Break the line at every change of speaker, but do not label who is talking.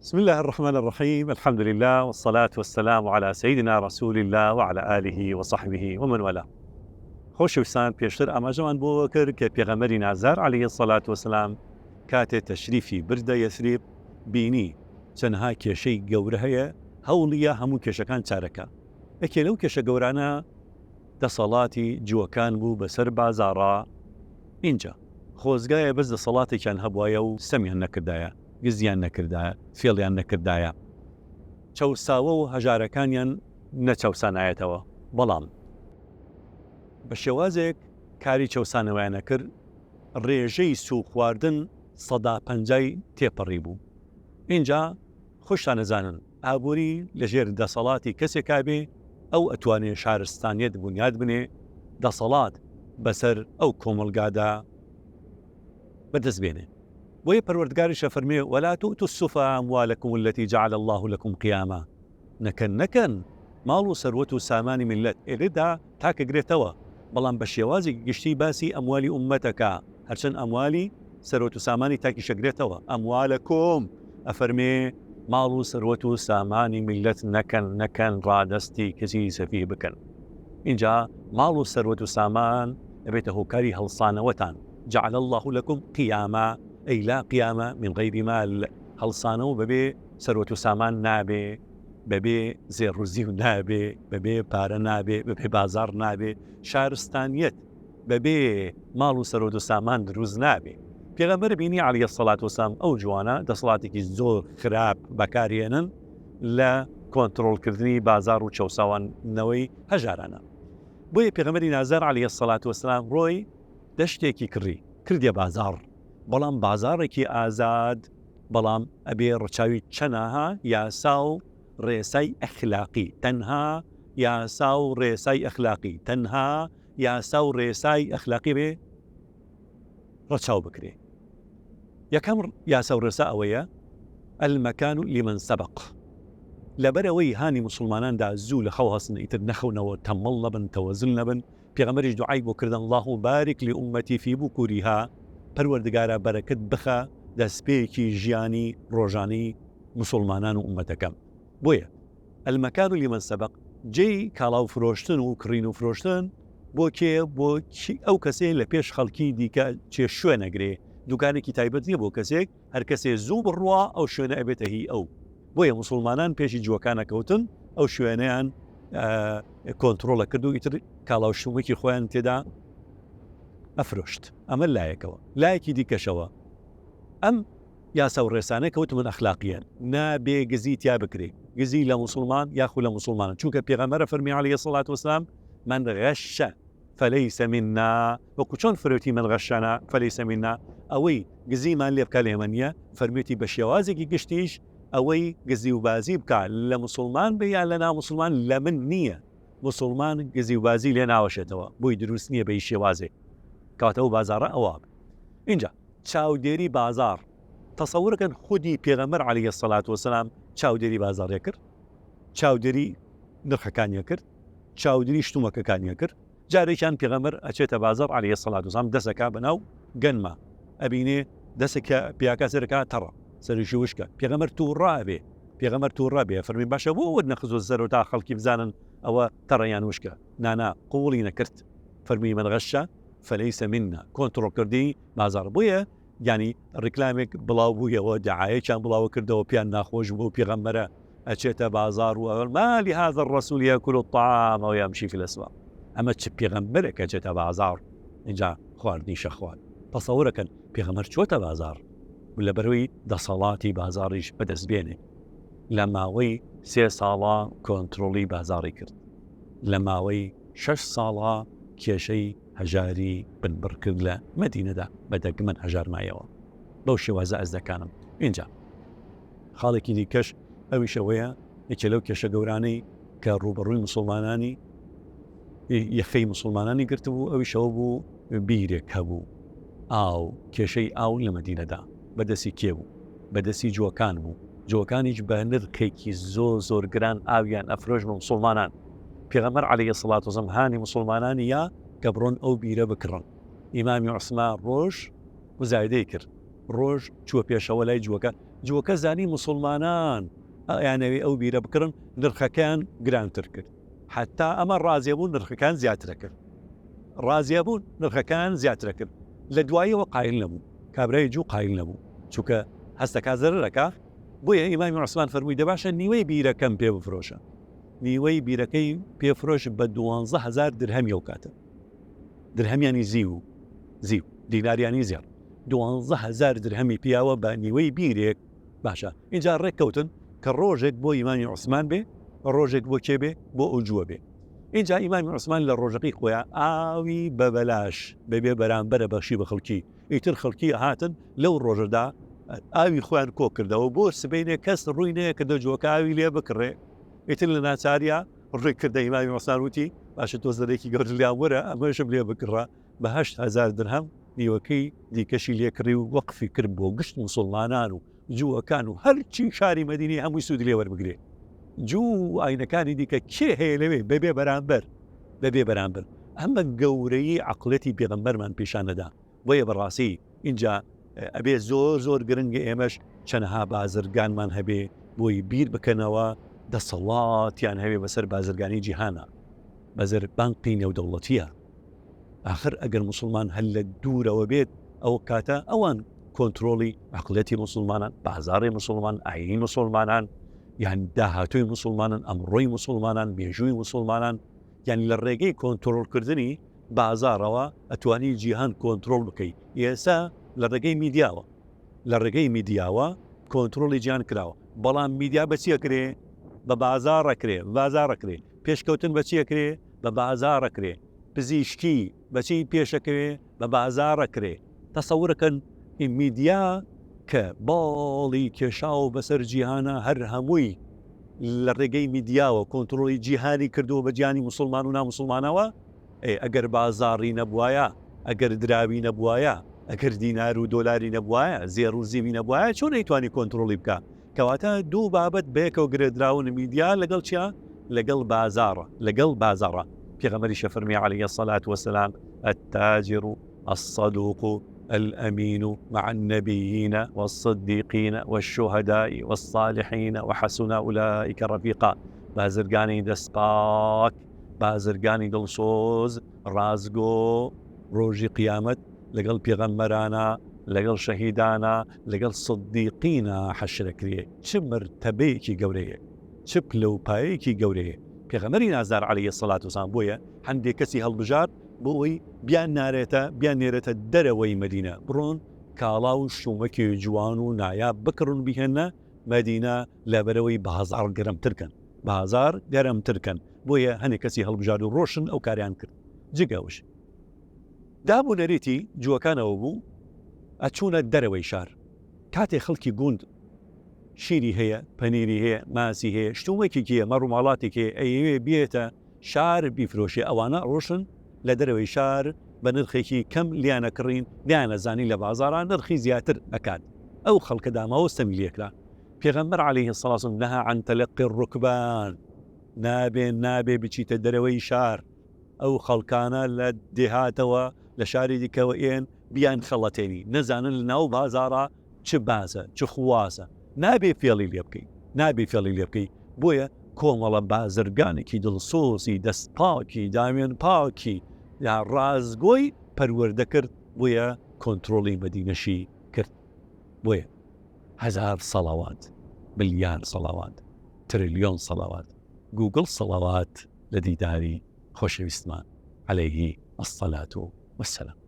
بسم الله الرحمن الرحيم. الحمد لله والصلاة والسلام على سيدنا رسول الله وعلى آله وصحبه ومن والاه. خۆشەویستان، پێشتر ئاماژەمان بۆ کرد کە پێغەمبەری نازار عەلەیهی سەڵات وەسەلام کاتێ تەشریفی بردە یەسریب بینی چەندها کێشەی گەورە هەیە، هەوڵیە هەموو کێشەکان چارەکە. یەکێ لەو کێشە گەورانە دەسەڵاتی جووەکان بوو بەسەر بازاڕا. اینجا خۆزگایە بەس دەسەڵاتێکیان هەبوایە و سەمیان نەکردایە، گزیان نەکردایە، فێڵیان نەکردایە، چەوساوە و هەژارەکانیان نەچەوسانایەتەوە، بەڵام بە شێوازێک کاری چەوسانەوەیان نەکرد، ڕێژەی سووق خواردن 150 تێپەڕی بوو. اینجا خۆشتان نەزانن ئابووری لەژێر دەسەڵاتی کەسێکا بێ ئەو ئەتوانێت شارستانیەت بنیاد بنێ، دەسەڵات بەسەر ئەو کۆمەلگادا بەدەست بێنێ. وهي پروردگارش فرمي ولا تؤتوا السفهاء أموالكم التي جعل الله لكم قياما. نكن مالو سروتو ساماني ملت إردا تاك قريتوا بلان بشيوازي قشتي باسي أموالي أمتك هرشن أموالي سروتو ساماني تاكي شقريتوا أموالكم أفرمي مالو سروتو ساماني ملت نكن رادستي كسي سفيه بكن. إنجا مالو سروتو سامان أبيته كاري هلصان وتان جعل الله لكم قياما أي لا قيامة من غير مال. هەڵسانە و بەبێ سەروەت و سامان نابێ، بەبێ زێڕوزی و نابێ، بەبێ پارە نابێ، بەبێ بازار نابێ، شارستانیەت بەبێ ماڵ و سەروەت و سامان دروست نابێ. پێغەمبەر بینی عەلەیهی سەڵات وەسەلام ئەو جوانە دەسەڵاتێکی زۆر خراپ بەکارهێنن لە کۆنتڕۆڵکردنی بازار و چەوساوانەوەی هەژارانە. بۆیە پێغەمبەری نازار عەلەیهی سەڵات وەسەلام ڕۆی دەشتێکی کردیە بازار، بەڵام بازارێکی ئازاد، بەڵام ئەبێ ڕەچاوی چەنەها یاسا و ڕێسای ئەخلاقی، تەنها یاسا و ڕێسای ئەخلاقی، تەنها یاسا و ڕێسای ئەخلاقی بێ ڕەچاو بکرێ. یەکەم یاسا و ڕێسا ئەوەیە المەکان لمن سەبق، لەبەرەوەی هانی مسلماناندا زوو لە خەو هەستن ئیتر نەخەونەوە، تەمەڵ نەبن، تەوەزن نەبن. پێغەمبەریش دوعای بۆ کردن اللهم بارك لأمتي في بكورها، پەروەردگارە بەرەکەت بخە دەستپێکی ژیانی ڕۆژانەی مسلمانان و ئومەتەکەم. بۆیە المەکان لمن سەبق جێی کاڵاو فرۆشتن و کڕین و فرۆشتن بۆ کێ؟ بۆ ئەو کەسێ لە پێش خەڵکی دیکە چێ شوێنەگرێ، دوکانێکی تایبەت نیە بۆ کەسێک، هەر کەسێ زوو بڕوا ئەو شوێنە ئەبێتە هی ئەو. بۆیە مسلمانان پێشی جووەکانە کەوتن، ئەو شوێنەیان کۆنتڕۆڵە کرد و ئیتر کاڵاو شومێکی خۆیان تێدا ئەفرۆشت. ئەمە لایەکەوە. لایەکی دیکەشەوە ئەم یاسا و ڕێسانە کەوتمن ئەخلاقیان، نابێ گزی تیا بکرێ، گزی لە مسلمان یاخو لە مسلمانن، چونکە پێغەمبەرە فەرمی عەلەیهی سەڵات وەسەلام من غەشە فەلەیسە منا، وەکو چۆن فرۆتی من غەشەنا فەلەیسە منا، ئەوەی گزیمان لێ بکە لێمە نییە، فەرمیێتی بە شێوازێکی گشتیش ئەوەی گزی و بازی بکە لە مسلمان بێ یان لە نامسلمان لە من نییە. مسلمان گزی و بازی لێ ناوەشێتەوە، بۆی دروست نییە بەی شێوازێ، کاتەوە بازارە ئەوە. اینجا چاودێری بازار، تەسەورەکەن خودی پێغەمبەر عەلەیهی سەڵات وەسەلام چاودێری بازاڕیە کرد، چاودێری نرخەکانیە کرد، چاودێری شتومەکەکانیە کرد. جارێکیان پێغەمبەر ئەچێتە بازار عەلەیهی سەڵات وەسەلام دەسەکا بەناو گەنمە، ئەبینێ دەسێکە پیاکە سەرەکە تەڕە، سەرشی وشکە، پێغەمبەر تووڕا بێ، پێغەمبەر تووڕا بێ، فەرمی باشە بۆ وەت نەخزۆ سەر تا خەڵکی بزانن ئەوە تەڕەیان وشکە. نانا قوڵی نەکرد، فەرمی من غەشە فەلەیسە منا، کۆنتڕۆڵکردنی بازار. بۆیە یعنی ڕیکلامێک بڵاو بوویەوە، دعایەکیان بڵاو کردەوە، پیان ناخۆش بوو پێغەمبەرە ئەچێتە بازار و ما لهذا الرسول يأكل الطعام ويمشي في الأسواق. ئەمە چ پێغەمبەرێک ئەچێتە بازار اینجا خواردنی شەخوارد. تەسەورەکەن پێغەمبەر چۆتە بازار لەبەرەوەی دەسەڵاتی بازاڕیش بەدەست بێنێ. لە ماوەی 3 ساڵە کۆنتڕۆڵی بازاڕی کرد، لە ماوەی 6 ساڵە کێشەی هەژاری بنبڕ کرد لە مەدینەدا بەدەگمەن هەژارمایەوە. بەو شێوازە ئەس دەکانم. اینجا خاڵێکی دیکەش ئەویشەوەیە یەکێ لەو کێشە گەورانەی کە ڕوبەڕووی مسلمانانی یەخەی مسلمانانی گرتبوو، ئەویشەوە بوو بیرێک هەبوو، ئاو، کێشەی ئاو لە مەدینەدا بەدەستی کێ بوو؟ بەدەستی جووەکان بوو. جووەکانیش بە نرخێکی زۆر گران ئاویان ئەفرۆش بە مسلمانان. پێغەمبەر عەلەیهی سەڵات وەسەلام هانی مسلمانانی یا کە بڕۆن ئەو بیرە بکڕن. ئیمامی عوسمان ڕۆژ مزایدەی کرد، ڕۆژ چووە پێشەوە لای جووەکە زانی مسلمانان یانەوێ ئەو بیرە بکڕن نرخەکان گرانتر کرد حتا ئەمە ڕازیەبوون نرخەکان زیاترە کرد ڕازیەبوون نرخەکان زیاترە کرد لە دواییەوە قایل نەبوو کابرای جوو قایل نەبوو چونکە هەستەکە زەرەکە بۆیە ئیمامی عوسمان فەرمووی دەباشە نیوەی بیرەکەم پێ بفرۆشە نیوەی بیرەکەی پێفرۆش بە 12,000 درهەمی ئەو کاتە درهەمیانی زیو دیناریانی زیاد 12,000 درهەمی پیاوە بە نیوەی بیرێک باشە اینجا ڕێککەوتن کە ڕۆژێک بۆ ئیمامی عوسمان بێ ڕۆژێک بۆ کێ بێ بۆ ئوجووە بێ اینجا ئیمامی عوسمان لە ڕۆژەکەی خۆیان ئاوی بەبەلاش بەبێ بەرامبەرە بەخشی بە خەڵکی ئیتر خەڵکی هاتن لەو ڕۆژەدا ئاوی خۆیان کۆ کردەوە بۆ سبەینێ کەس ڕووی نەیە کە دەجووەکە ئاوی لێ بکڕێ ئیتر لە ناچاریا ڕێککردە ئیمامی عوسمان وتی باشە تۆ زەرێکی گەورە لیان وەرە ئەمەشم لێ بکڕە بە 8,000 درهەم نیوەکەی دیکەشی لێکڕی و وەقفی کرد بۆ گشت مسلمانان و جووەکان و هەرچی شاری مەدینی هەمووی سوودی لێ وەربگرێ جوو ئاینەکانی دیکە کێ هەیە لەوێ بەبێ بەرامبەر ئەمە گەورەی عەقڵەتی پێغەمبەرمان پیشانەدا بۆیە بەڕاستی اینجا ئەبێ زۆر گرنگە ئێمەش چەنەها بازرگانمان هەبێ بۆی بیر بکەنەوە دەسەڵاتیان هەبێ بەسەر بازرگانی جیهانە بەزەر بانقی نێودەوڵەتیە آخر ئەگەر مسلمان هەل لە دوورەوە بێت ئەو کاتە ئەوان کۆنتترۆلی عقلەتی مسلمانان بازاڕی مسلمان ئاینی مسلمانان یان داهاتوی مسلمانان ئەمڕۆی مسلمانان مێژووی مسلمانان یان لە ڕێگەی کۆنتترۆلکردنی بازارەوە ئەتوانی جیهان کۆنتترۆل بکەیت ئێستا لە ڕێگەی میدیاوە کۆنتترۆلی جیان کراوە بەڵام میدیا بەچیەکرێ بە بازارەکرێ پێشکەوتن بەچیەکرێ بە بازارەکرێ پزیشکی بەچی پێشەکەوێ بە بازارەکرێ تەسەورەکەن میدیا کە باڵی کێشاو بەسەر جیهانە هەر هەمووی لە ڕێگەی میدیاوە کۆنتترۆلی جیهانی کردووە بە گیانی مسلمان و نامسلمانەوە ئەگەر بازاڕی نەبوایە ئەگەر دراوی نەبوایە ئەگەر دینار و دۆلاری نەبوایە زێڕ و زیوی نەبوایە چۆن نەیتوانی کۆنتترۆلی بکە کەواتە دوو بابەت بەیەکەوە گرێدراون میدیا لەگەڵ چیا لەگەڵ بازاڕە پێغەمبەری شەفەرمی عەلەیهی الصەلاة وەسەلام التاجر الصدوق الأمين مع النبيين والصديقين والشهداء والصالحين وحسن أولئك رفيقا بازرگانی دەستپاک بازرگانی دڵسۆز ڕازگۆ ڕۆژی قیامەت لەگەڵ پێغەمبەرانە لەگەڵ شەهیدانە لەگەڵ صدیقینە حەشرەکرێ چ مرتەبەیەکی گەورەیە چ پلەپایەکی گەورەیە پێغەمبەری نازدار عەلەیهی الصەلاة وەسەلام بۆیە هەندێک کەسی هەڵبژار بۆ ئەوی بیان نێرێتە دەرەوەی مەدینە بڕۆن کاڵا و شومەکی جوان و نایاب بکڕن بهێنە مەدینە لەبەرەوەی بازار گەرمترکەن بۆیە هەندێک کەسی هەڵبژار و ڕۆشن ئەو کاریان کرد جگەوش دابوو نەرێتی جووەکانەوە بوو ئەچوونە دەرەوەی شار کاتێک خەڵکی گوند شیری هەیە پەنیری هەیە ماسی هەیە شتومێکی هەیە مەڕووماڵاتێک هەیە ئەیەوێ بێتە شار بیفرۆشێ ئەوانە ڕۆشن لە دەرەوەی شار بە نرخێکی کەم لیانە کڕین لیانەزانی لە بازاران نرخی زیاتر ئەکات ئەو خەڵکە داماوە سەمیلێکرا پێغەمبەر عەلەیهی الصەلاة وەسەلام نەها عن تەلەقی الرکبان نابێ بچیتە دەرەوەی شار ئەو خەڵکانە لە دێهاتەوە لە شاری دیکەوە ئێن بیان خەڵەتێنی نەزانن لە ناو بازارە چ بازە چ خوازە نابێ فێڵی لێ بکەی بۆیە کۆمەڵە بازرگانێکی دڵسۆزی دەستپاکی دامێن پاکی یا ڕازگۆی پەروەردە کرد بۆیە کۆنتترۆلی مەدینەشی کرد بۆیە 1000 سەڵاوات ملیار سەڵاوات تریلیۆن سەڵاوات گوگڵ سەڵاوات لە دیداری خۆشەویستمان عەلەیهی الصەلاة وەسەلام